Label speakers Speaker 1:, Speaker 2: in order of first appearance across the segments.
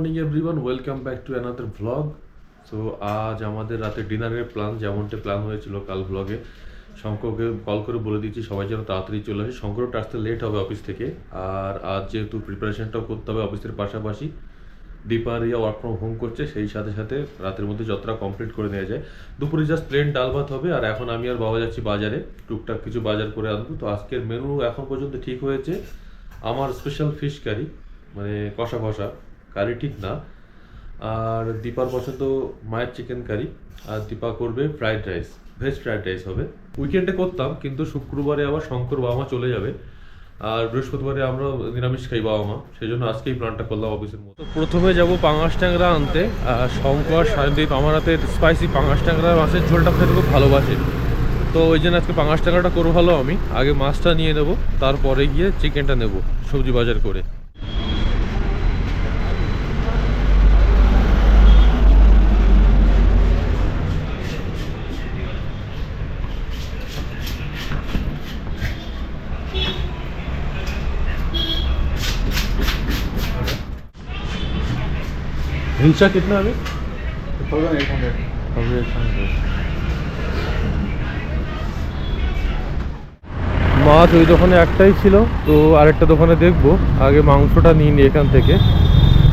Speaker 1: Morning everyone, welcome back to another vlog. So আজ আমাদের রাতে ডিনারের প্ল্যান যেমনটা প্ল্যান হয়েছিল কাল ভ্লগে। শঙ্করকে কল করে বলে দিচ্ছি সবাই যেন তাড়াতাড়ি চলে আসে। শঙ্করটা আসতে লেট হবে অফিস থেকে। আর আজ যেহেতু প্রিপারেশনটাও করতে হবে অফিসের পাশাপাশি, দীপারিয়া ওয়ার্ক ফ্রম হোম করছে, সেই সাথে সাথে রাতের মধ্যে যতটা কমপ্লিট করে নেওয়া যায়। দুপুরে জাস্ট প্লেন ডাল ভাত হবে। আর এখন আমি আর বাবা যাচ্ছি বাজারে, টুকটাক কিছু বাজার করে আনবো। তো আজকের মেনু এখন পর্যন্ত ঠিক হয়েছে আমার স্পেশাল ফিশ কারি, মানে কষা কষা কারি ঠিক না। আর দীপার পছন্দ মায়ের চিকেন কারি। আর দীপা করবে fried rice, veg fried rice হবে। উইকেন্ডে করতাম, কিন্তু শুক্রবারে আবার শঙ্কর বাবা মা চলে যাবে, আর বৃহস্পতিবারে আমরা নিরামিষ খাই বাবা মা, সেই জন্য আজকেই প্ল্যানটা করলাম অফিসের মতো। প্রথমে যাব পাঙাশ ট্যাংরা আনতে। আর শঙ্কর সায়নদীপ আমার হাতে স্পাইসি পাঙাশ ট্যাংরা মাছের ঝোলটা খেতে খুব ভালোবাসে, তো ওই জন্য আজকে পাঙাশ ট্যাংরাটা করবো। ভালো, আমি আগে মাছটা নিয়ে নেবো, তারপরে গিয়ে চিকেনটা নেবো সবজি বাজার করে। हिंसा कितना अभी?
Speaker 2: 1800।
Speaker 1: মাছ ওই দোকানে একটাই ছিল, তো আরেকটা দোকানে দেখবো। আগে মাংসটা নিয়ে নিই এখান থেকে,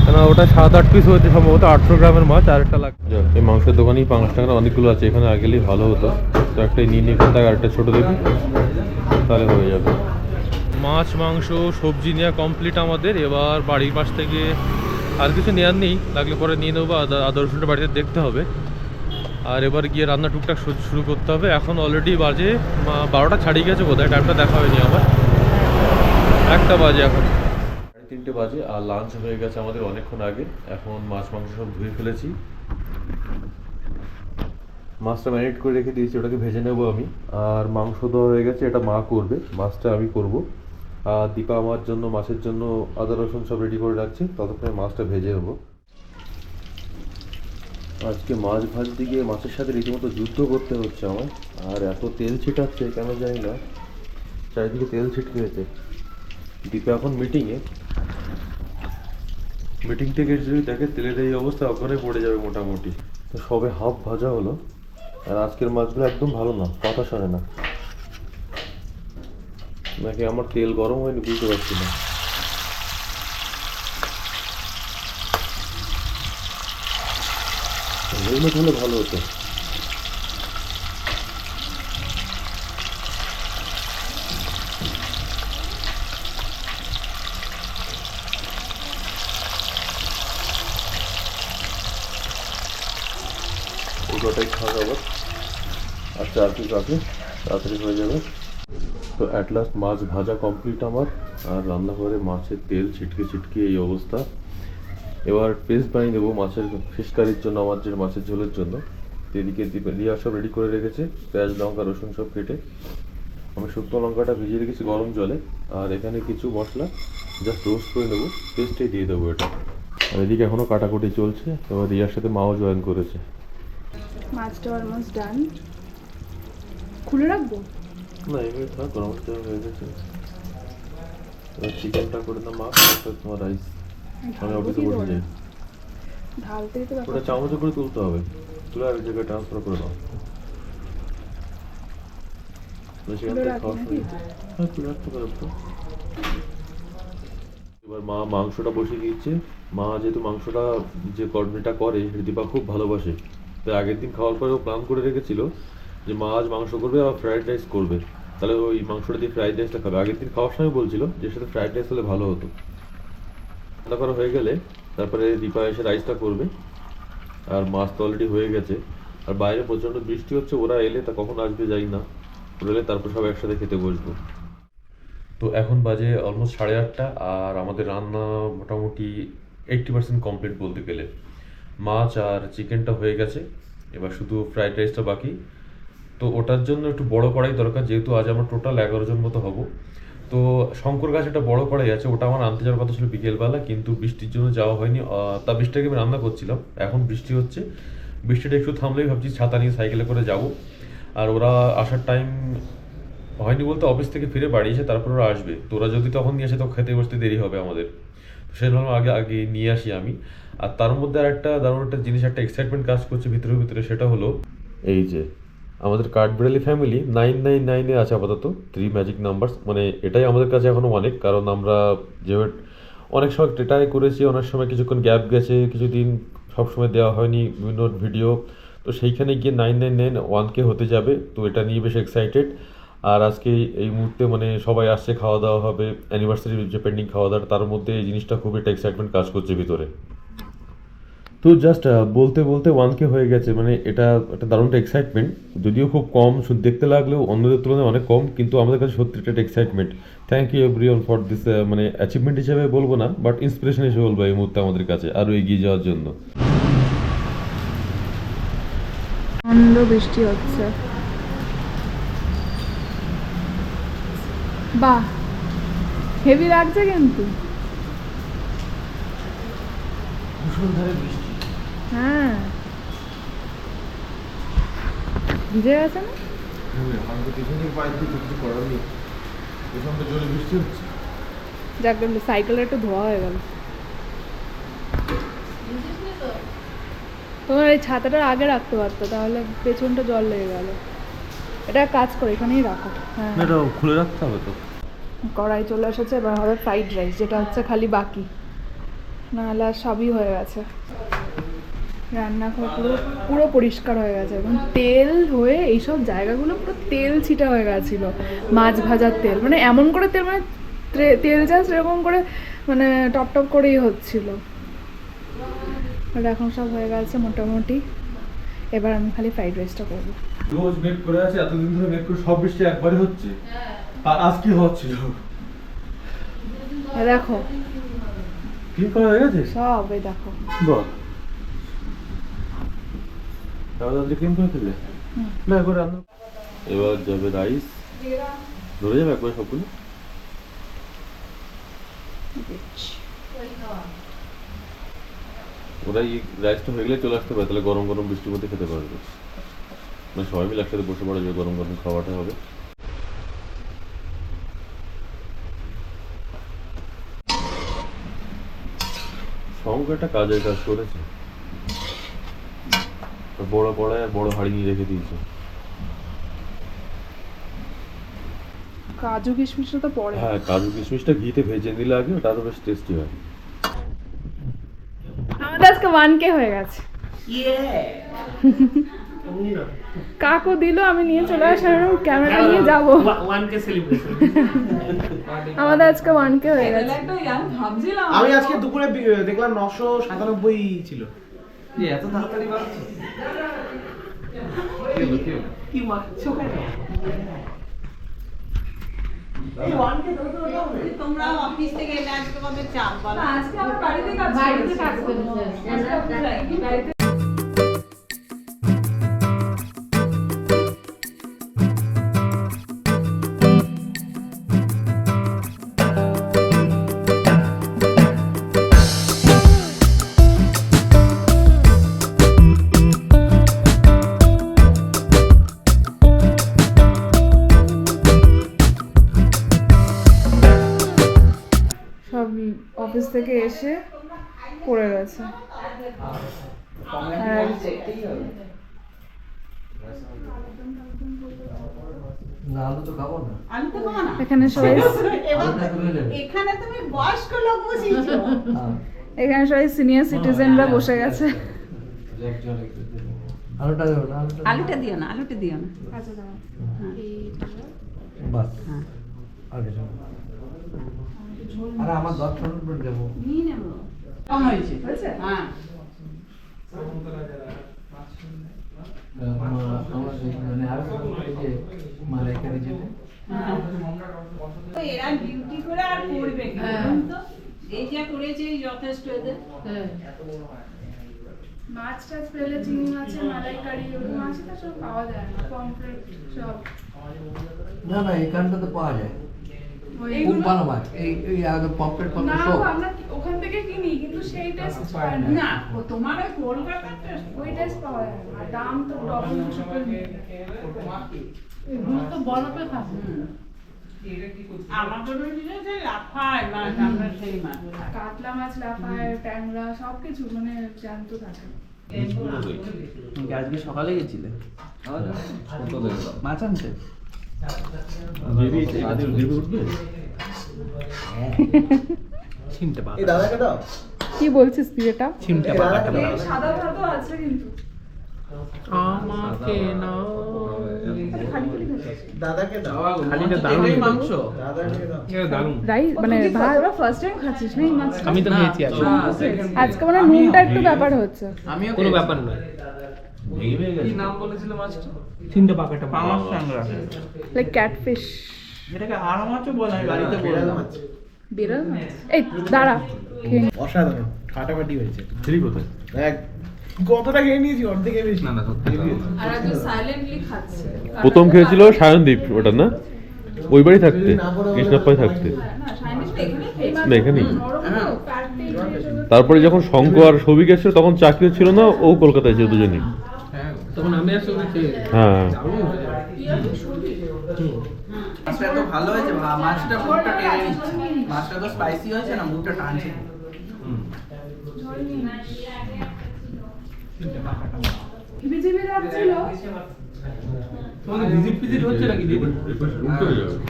Speaker 1: কেন ওটা 7-8 পিস হয়েছে সম্ভবত, 800 গ্রামের মাছ। আরেকটা লাগবে। এই মাংসের দোকানেই পাঁচ টাকা অনেকগুলো আছে, এখানে আগেলেই ভালো হতো। তো একটাই নিয়ে নিই এখান থেকে, আরেকটা ছোটো দেখি, তাহলে হয়ে যাবে। মাছ মাংস সবজি নেওয়া কমপ্লিট আমাদের। এবার বাড়ির পাশ থেকে আর কিছু নেওয়ার নেই, লাগলে পরে নিয়ে নেবো। আদা রসুনটা বাড়িতে দেখতে হবে। আর এবার গিয়ে রান্না টুকটাক শুরু করতে হবে। এখন অলরেডি বাজে 12টা ছাড়িয়ে গেছে বোধহয়, টাইমটা দেখা হয়নি আমার। 1টা বাজে এখন, 3:30 বাজে। আর লাঞ্চ হয়ে গেছে আমাদের অনেকক্ষণ আগে। এখন মাছ মাংস সব ধুয়ে ফেলেছি, মাছটা ম্যারিনেট করে রেখে দিয়েছি, ওটাকে ভেজে নেবো আমি। আর মাংস দেওয়া হয়ে গেছে, এটা মা করবে, মাছটা আমি করব। আর দীপা আমার জন্য মাছের জন্য আদা রসুন সব রেডি করে রাখছি, ততক্ষণে মাছটা ভেজে নেবো। আজকে মাছ ভাজতে গিয়ে মাছের সাথে রীতিমতো যুদ্ধ করতে হচ্ছে আমার। আর এত তেল ছিটাচ্ছে কেন জানি না, চারিদিকে তেল ছিটকে গেছে। দীপা এখন মিটিং থেকে যদি দেখে তেলের এই অবস্থা, ওখানে পড়ে যাবে মোটামুটি। তো সবে হাফ ভাজা হলো। আর আজকের মাছগুলো একদম ভালো না, কথা শোনে না, নাকি আমার তেল গরম হয়নি বুঝতে পারছি না। হেলমেট হলে ভালো হতো। ওটাই খাওয়া যাবে। আচ্ছা, আর কি কাকে তাড়াতাড়ি হয়ে যাবে। তো অ্যাট লাস্ট মাছ ভাজা কমপ্লিট আমার। আর রান্নাঘরে মাছের তেল ছিটকে ছিটকে এই অবস্থা। এবার পেস্ট বানিয়ে দেবো মাছের ফিশ কারির জন্য, আমার যে মাছের ঝোলের জন্য। এদিকে রিয়া সব রেডি করে রেখেছে, পেঁয়াজ লঙ্কা রসুন সব কেটে। আমি শুকনো লঙ্কাটা ভিজিয়ে রেখেছি গরম জলে। আর এখানে কিছু মশলা জাস্ট রোস্ট করে নেবো, পেস্টেই দিয়ে দেবো এটা। আর এদিকে এখনও কাটাকুটি চলছে। এবার রিয়ার সাথে মাও জয়েন করেছে।
Speaker 3: মাছটা অলমোস্ট ডান, খুলে রাখবো
Speaker 1: না এবার থাক, গরম হয়ে গেছে। এবার চিকেনটা করে দাও মা, তোমার রাইস আমি অফিসে বসে যাই।
Speaker 3: ঢালতে তো
Speaker 1: ওটা চামচে করে তুলতে হবে, তুলে আর জায়গায় ট্রান্সফার করে দাও। এবার মা মাংসটা বসিয়ে দিচ্ছে। মা যেহেতু মাংসটা যে কর্মীটা করে দীপা খুব ভালোবাসে, তাই আগের দিন খাওয়ার পরেও প্ল্যান করে রেখেছিল যে মা আজ মাংস করবে আর ফ্রাইড রাইস করবে, তাহলে ওই মাংসটা দিয়ে ফ্রাইড রাইসটা খাবে। আগের দিন খাওয়ার সময় বলছিল যে সাথে ফ্রাইড রাইস হলে ভালো হতো। রান্না করা হয়ে গেলে তারপরে দীপা এসে রাইসটা করবে। আর মাছ তো অলরেডি হয়ে গেছে। আর বাইরে প্রচণ্ড বৃষ্টি হচ্ছে, ওরা এলে তা কখন আসবে যাই না, ওরা এলে তারপর সব একসাথে খেতে বসবো। তো এখন বাজে অলমোস্ট 8:30। আর আমাদের রান্না মোটামুটি 80% কমপ্লিট বলতে গেলে। মাছ আর চিকেনটা হয়ে গেছে, এবার শুধু ফ্রাইড রাইসটা বাকি। তো ওটার জন্য একটু বড় কড়াই দরকার, যেহেতু আজ আমরা টোটাল 11 জন মতো হব। তো শঙ্কর গাছ একটা বড় কড়াই আছে, ওটা আমার আনতে যাওয়ার কথা ছিল বিকেলবেলা, কিন্তু বৃষ্টির জন্য যাওয়া হয়নি। তা বৃষ্টিটাকে আমি রান্না করছিলাম, এখন বৃষ্টি হচ্ছে। বৃষ্টিটা একটু থামলেই ভাবছি ছাতা নিয়ে সাইকেলে করে যাব। আর ওরা আসার টাইম হয়নি বলতে, অফিস থেকে ফিরে বাড়ি এসে তারপর ওরা আসবে। তো ওরা যদি তখন নিয়ে আসে তো খেতে বসতে দেরি হবে আমাদের। সেই জন্য আগে আগে নিয়ে আসি আমি। আর তার মধ্যে আর একটা দারুণ একটা জিনিস, একটা এক্সাইটমেন্ট কাজ করছে ভিতরে ভিতরে, সেটা হলো এই যে আমাদের কাঠবিড়ালি ফ্যামিলি 999-এ আছে আপাতত, 3 ম্যাজিক নাম্বার। মানে এটাই আমাদের কাছে এখনো অনেক, কারণ আমরা যেভাবে অনেক সময় ট্রাই করেছি, অনেক সময় কিছুক্ষণ গ্যাপ গেছে, কিছুদিন সবসময় দেওয়া হয়নি বিভিন্ন ভিডিও, তো সেইখানে গিয়ে 999 1K হতে যাবে, তো এটা নিয়ে বেশ এক্সাইটেড। আর আজকে এই মুহূর্তে মানে সবাই আসছে, খাওয়া দাওয়া হবে, অ্যানিভার্সারি যে পেন্ডিং খাওয়া দাওয়া, তার মধ্যে এই জিনিসটা খুব একটা এক্সাইটমেন্ট কাজ করছে ভিতরে। তো জাস্ট বলতে বলতে 1K হয়ে গেছে, মানে এটা একটা দারুণ এক্সাইটমেন্ট, যদিও খুব কম দেখতে লাগলেও অন্যদের তুলনায় অনেক কম, কিন্তু আমাদের কাছে সত্যি একটা excitement. Thank you everyone for this, মানে অ্যাচিভমেন্ট হিসেবে বলবো না, বাট ইন্সপিরেশন হিসেবে বলবো এই মুহূর্তে আমাদের কাছে আরও এগিয়ে যাওয়ার জন্য।
Speaker 3: প্রচন্ড বৃষ্টি হচ্ছে। বাহ, হেভি লাগছে কিন্তু। হ্যাঁ, ভিজে গেছে না? যাক, সাইকেলটা একটু ধোয়া হয়ে গেল। তোমার এই ছাতাটা আগে রাখতে পারতো, তাহলে পেছনটা জল লেগে গেল। এটা কাজ করে, এখানেই রাখো। হ্যাঁ,
Speaker 1: এটা খুলে রাখতে হবে তো।
Speaker 3: কড়াই চলে এসেছে, এবার হবে ফ্রাইড রাইস, যেটা হচ্ছে খালি বাকি, নাহলে আর সবই হয়ে গেছে। রান্নাঘর পুরো পুরো পরিষ্কার হয়ে গেছে, এবং তেল হয়ে এইসব জায়গাগুলো পুরো তেল ছিটা হয়ে গেছিলো, মাছ ভাজার তেল, মানে এমন করে তেল, মানে তেল জাস্ট এরকম করে মানে টপ টপ করেই হচ্ছিল। আর এখন সব হয়ে গেছে মোটামুটি, এবার আমি খালি ফ্রাইড রাইসটা করবো।
Speaker 1: রোজ মেক করে আছে, এতদিন ধরে মেক করে সব বৃষ্টি একবারে হচ্ছে, আর আজকে হচ্ছিল।
Speaker 3: দেখো
Speaker 1: ক্লিন করা হয়ে গেছে
Speaker 3: সব, এই দেখো।
Speaker 1: বল, তাহলে ক্লিন করে ফেললে না একবার রান্না। এবার যাবে রাইস, ধরে যাবে একবার সবগুলো। ওরা এই রাইসটা হয়ে গেলে চলে আসতে পারে, তাহলে গরম গরম বৃষ্টির মধ্যে খেতে পারবে, মানে সবাই মিলে একসাথে বসে পড়া যাবে, গরম গরম খাওয়াটা হবে। সঙ্গে একটা কাজের কাজ করেছে, বড় কড়াই আর বড় হাঁড়ি নিয়ে রেখে দিয়েছে।
Speaker 3: কাজু কিশমিশটা তো পরে।
Speaker 1: হ্যাঁ, কাজু কিশমিশটা ঘিতে ভেজে নিলে আগে, ওটা আরো বেশ টেস্টি হয়।
Speaker 3: আমাদের আজকে 1K হয়ে গেছে। কাকু দিল, আমি নিয়ে চলে আসলাম, ক্যামেরা নিয়ে যাবো।
Speaker 4: 1K celebration.
Speaker 3: আমাদের আজকে 1K হয়ে গেছে।
Speaker 4: আমি আজকে দুপুরে দেখলাম 997 ছিল। এত তাড়াতাড়ি বাড়ছে কি মারছো কেন? এই 1K
Speaker 5: তোমরা অফিস থেকে এলে আজকে কবে চাপ বলো?
Speaker 3: আজকে আমার বাড়িতে কাজ করছে। সব অফিস থেকে এসে পড়ে গেছে। আর
Speaker 5: আমি তো খাবো না।
Speaker 3: এখানে সবাই
Speaker 5: এখানে তুমি বয়স্ক লোক বসিয়েছো।
Speaker 3: এখানে সবাই সিনিয়র সিটিজেনরা বসে গেছে।
Speaker 5: আলুটা দিও না, আলুটা দিও না। হ্যাঁ।
Speaker 4: আরে আমার 10 মিনিট দেবো।
Speaker 5: নিয়ে নেবো। কম হয়েছে। হ্যাঁ। তো এরা ডিউটি করে আর করবে কি? তো এই যা করেছে যথেষ্ট এদের।
Speaker 3: মাছ টাছ পেলে, চিংড়ি মাছের মালাইকারি ওরকম আছে, তো সব পাওয়া যায় না, পমফ্রেট সব।
Speaker 2: না না, এখানটা তো পাওয়া যায়, খুব
Speaker 3: এইগুলো
Speaker 2: ভালো মাছ। এই আগে পমফ্রেট
Speaker 3: না,
Speaker 2: পমফ্রেট সব
Speaker 3: আমরা ওখান থেকে কিনি, কিন্তু সেই টেস্ট পায় না।
Speaker 5: না, ও তোমার ওই কলকাতাতে
Speaker 3: ওই টেস্ট পাওয়া যায় না, আর দাম তো ডবল ট্রিপল।
Speaker 5: এগুলো তো বরফে খাবে। আমাদের ওইদিকে যে লাফায় মাছ, আমরা সেই মাছ খাই।
Speaker 3: কাতলা মাছ লাফায়, ট্যাংরা সবকিছু মানে জ্যান্ত থাকে।
Speaker 2: আজকে সকালে গেছিলে মাছ আনতে? ছিমটে পাকা। দাদাকে দাও।
Speaker 3: কি বলছিস তুই এটা?
Speaker 2: ছিমটে পাকাটা দাও।
Speaker 3: সাদা ভাতও আছে কিন্তু।
Speaker 2: আমাকে নাও।
Speaker 3: খালি খালি খাচ্ছিস।
Speaker 2: দাদাকে দাও। খালিটা দারুণ মাংস। দাদাকে দাও। এটা দারুণ।
Speaker 3: রাইস মানে ভাত ওরা ফার্স্ট টাইম খাচ্ছিস না এই মাছ?
Speaker 2: আমি তো খেয়েছি আজকে।
Speaker 3: আজকে মানে নুনটা একটু ব্যাপার হচ্ছে।
Speaker 2: আমিও কোনো ব্যাপার নয়। কি নাম বলেছিল মাছটা? ছিমটে পাকাটা। পাঙাশ ট্যাংরা।
Speaker 3: Like catfish.
Speaker 2: এটাকে হাড় মাছও বলে, আমি বাড়িতে বললাম।
Speaker 3: বিড়াল মাছ। এই দাঁড়া। খেয়ে নি।
Speaker 4: অসাধারণ, ফাটাফাটি হয়েছে।
Speaker 1: ঠিক কোথায়?
Speaker 4: এক কতটা খেয়ে নিয়েছি, অর্ধেকে বেশি। না না
Speaker 3: আর আজকে সাইলেন্টলি খাচ্ছে।
Speaker 1: প্রথম খেয়েছিল সায়নদীপ, ওটা না ওই বাড়ি থাকতে, কৃষ্ণাপায় থাকতে।
Speaker 3: না সাইলেন্টলি এখানে এই মাছ।
Speaker 1: না, এখানেই।
Speaker 3: ফ্যাট
Speaker 1: তারপরে যখন শঙ্খ আর সবিক এসেছিল তখন চাকরি ছিল না, ও কলকাতায় ছিল দুজনেই।
Speaker 2: তখন আমি আর সঙ্গে খেয়ে
Speaker 1: হ্যাঁ
Speaker 2: মাছটা এত ভালো হয়েছে, মাছটা মুখটা টেনে নিচ্ছে। মাছটা তো স্পাইসি হয়েছে না, মুখটা টানছে।
Speaker 3: হিবিজিবি লাগছিল।
Speaker 2: তোমাকে ভিজিট ভিজিট হচ্ছে নাকি দিদি?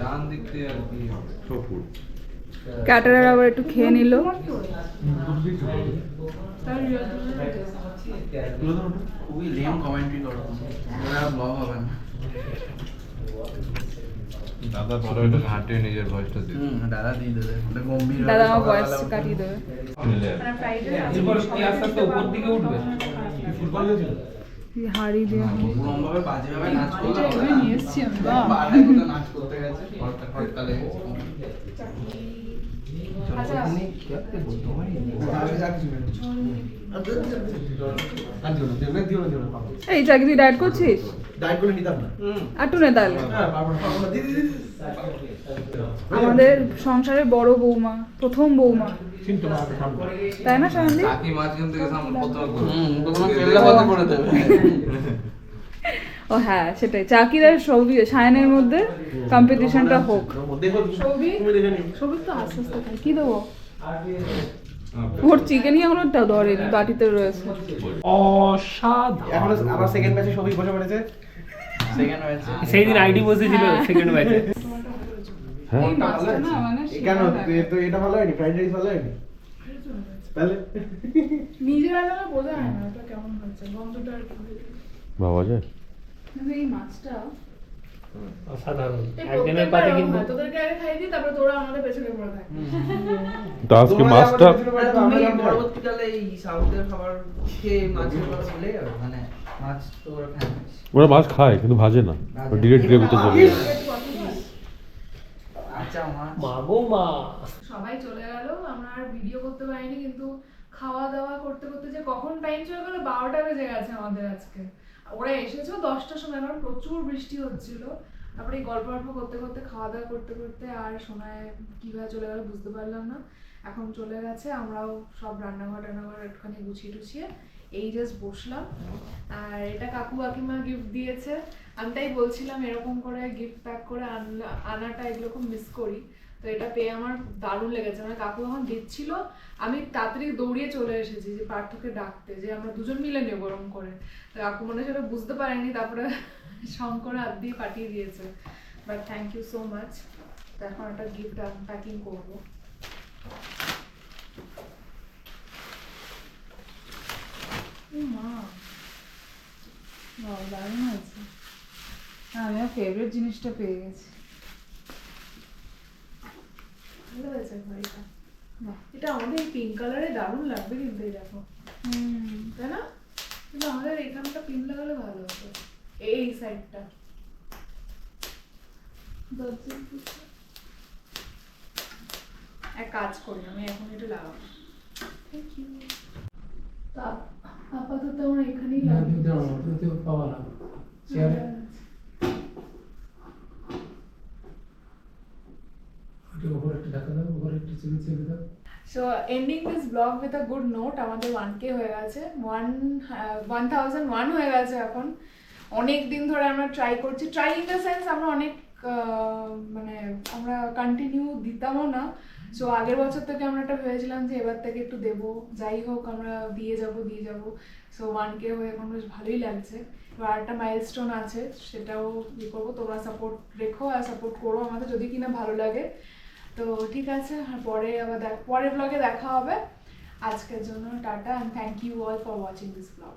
Speaker 1: ডান দিক দিয়ে আর কি সব ফুল।
Speaker 3: ক্যাটারার আবার একটু খেয়ে নিল।
Speaker 2: খুবই লেম কমেন্ট্রি করো, ওরা ব্লগ হবে না।
Speaker 6: দাদা বড় এটা হাঁটে নিজের ভয়েসটা দিতে।
Speaker 2: দাদা দিয়ে দেবে, ওটা গম্ভীর।
Speaker 3: দাদা আমার ভয়েস কাটিয়ে দেবে।
Speaker 2: এরপর কি আস্তে আস্তে উপর দিকে উঠবে?
Speaker 3: হাড়ি দিয়ে
Speaker 2: পুরম ভাবে বাজে ভাবে নাচ করলে
Speaker 3: এটা এগুলো নিয়ে এসছি আমি। বাহ।
Speaker 2: বাড়ায় কোথাও নাচ করতে গেছে, হরতালে।
Speaker 3: আচ্ছা এই চাকরি তুই ডায়েট করছিস?
Speaker 4: ডায়েট করে নিতাম না।
Speaker 3: আর টু নে তাহলে।
Speaker 4: দিদি
Speaker 3: আমাদের সংসারের বড় বৌমা, প্রথম বৌমা, তাই না শান্তি?
Speaker 6: কাকি মাছ কিনতে গেছে আমার প্রথমে করে।
Speaker 2: কোনো কেল্লা কথা করে দেবে।
Speaker 3: ও হ্যাঁ সেটাই, চাকির আর সৌভিক সায়নের মধ্যে কম্পিটিশনটা হোক।
Speaker 4: দেখো
Speaker 3: সৌভিক
Speaker 4: তুমি দেখে নিও।
Speaker 3: সৌভিক তো আস্তে আস্তে খায়। কি দেবো? ওর চিকেনই এখনো ধরেনি, বাটিতে রয়েছে।
Speaker 4: অসাধারণ। এখন আবার সেকেন্ড ব্যাচে সবই বসে পড়েছে।
Speaker 2: সেকেন্ড হয়েছে।
Speaker 7: সেই দিন আইডি বসেছিল সেকেন্ড ব্যাচে।
Speaker 1: হ্যাঁ
Speaker 3: এই মাছটা না মানে
Speaker 4: কেন
Speaker 3: শিখা থাকে।
Speaker 4: তো এটা ভালো হয়নি? ফ্রাইড রাইস ভালো হয়নি? তাহলে
Speaker 3: নিজের আলাদা বোঝা হয় না ওটা কেমন হচ্ছে, গন্ধটা আর কি।
Speaker 1: ভাবা যায়।
Speaker 3: কিন্তু এই মাছটা
Speaker 7: অসাধারণ।
Speaker 3: এই
Speaker 7: একদিনের
Speaker 3: প্রত্যেকবার
Speaker 7: পাতে
Speaker 3: এরকম
Speaker 7: কিন্তু
Speaker 3: হয়, তোদেরকে আগে খাইয়ে দিই তারপরে তোরা আমাদের পেছনে পড়ে থাকে।
Speaker 1: তো আজকে মাছটা
Speaker 2: তুমি পরবর্তীকালে এই সাউথের খাবার খেয়ে মাছের কথা ভুলে যাবে, মানে মাছ তো ওরা খায় না।
Speaker 1: ওরা মাছ খায় কিন্তু ভাজে না, ডিরেক্ট গ্রেভিতে চলে যায়।
Speaker 2: আচ্ছা মাছ
Speaker 7: মাগো মা।
Speaker 3: সবাই চলে গেল, আমরা আর ভিডিও করতে পারিনি, কিন্তু খাওয়া দাওয়া করতে করতে যে কখন টাইম চলে গেল 12টা বেজে গেছে আমাদের আজকে। ওরা এসেছিল 10টার সময়, কারণ প্রচুর বৃষ্টি হচ্ছিল। তারপরে এই গল্প গল্প করতে করতে খাওয়া দাওয়া করতে করতে আর সোনায় কিভাবে চলে গেল বুঝতে পারলাম না। এখন চলে গেছে, আমরাও সব রান্নাঘর একটুখানি গুছিয়ে টুছিয়ে এই জাস্ট বসলাম। আর এটা কাকু কাকিমা গিফট দিয়েছে। আমি তাই বলছিলাম এরকম করে গিফট প্যাক করে আনাটা এগুলো খুব মিস করি। তো এটা পেয়ে আমার দারুণ লেগেছে। মানে কাকু যখন দিচ্ছিল আমি তাড়াতাড়ি দৌড়িয়ে চলে এসেছি যে পার্থকে ডাকতে, যে আমরা দুজন মিলে নেবো ওরকম করে। তো কাকু মনে সেটা বুঝতে পারেনি, তারপরে শঙ্কর হাত দিয়ে পাঠিয়ে দিয়েছে। But thank you so much. তো এখন একটা গিফট প্যাকিং করবো। মা দারুণ হয়েছে। হ্যাঁ আমি আমার ফেভারিট জিনিসটা পেয়ে গেছি। ভালো হয়েছে ঘড়িটা। বাহ, এটা আমাদের এই পিঙ্ক কালারে দারুণ লাগবে কিন্তু। এই দেখো, তাই না? কিন্তু আমাদের এখানটা পিঙ্ক লাগালে ভালো হতো, এই সাইডটা। এক কাজ করি, আমি এখন এটা লাগাবো। Thank you. তা আপাতত আমার এখানেই So ending this vlog with a good note, আমাদের 1K হয়ে গেছে, 1001 হয়ে গেছে এখন। অনেক দিন ধরে আমরা ট্রাই করছি, ট্রাই ইন দ্য সেন্স আমরা অনেক মানে আমরা কন্টিনিউ দিতামও না। সো আগের বছর থেকে আমরা একটা ভেবেছিলাম যে এবার থেকে একটু দেবো, যাই হোক আমরা দিয়ে যাব। সো 1K হয়ে এখন বেশ ভালোই লাগছে। এবার একটা মাইলস্টোন আছে, সেটাও ইয়ে করবো। তোমরা সাপোর্ট রেখো আর সাপোর্ট করো আমাদের, যদি কিনা ভালো লাগে। তো ঠিক আছে, আর পরে আবার পরের ব্লগে দেখা হবে। আজকের জন্য টাটা, and thank you all for watching this blog.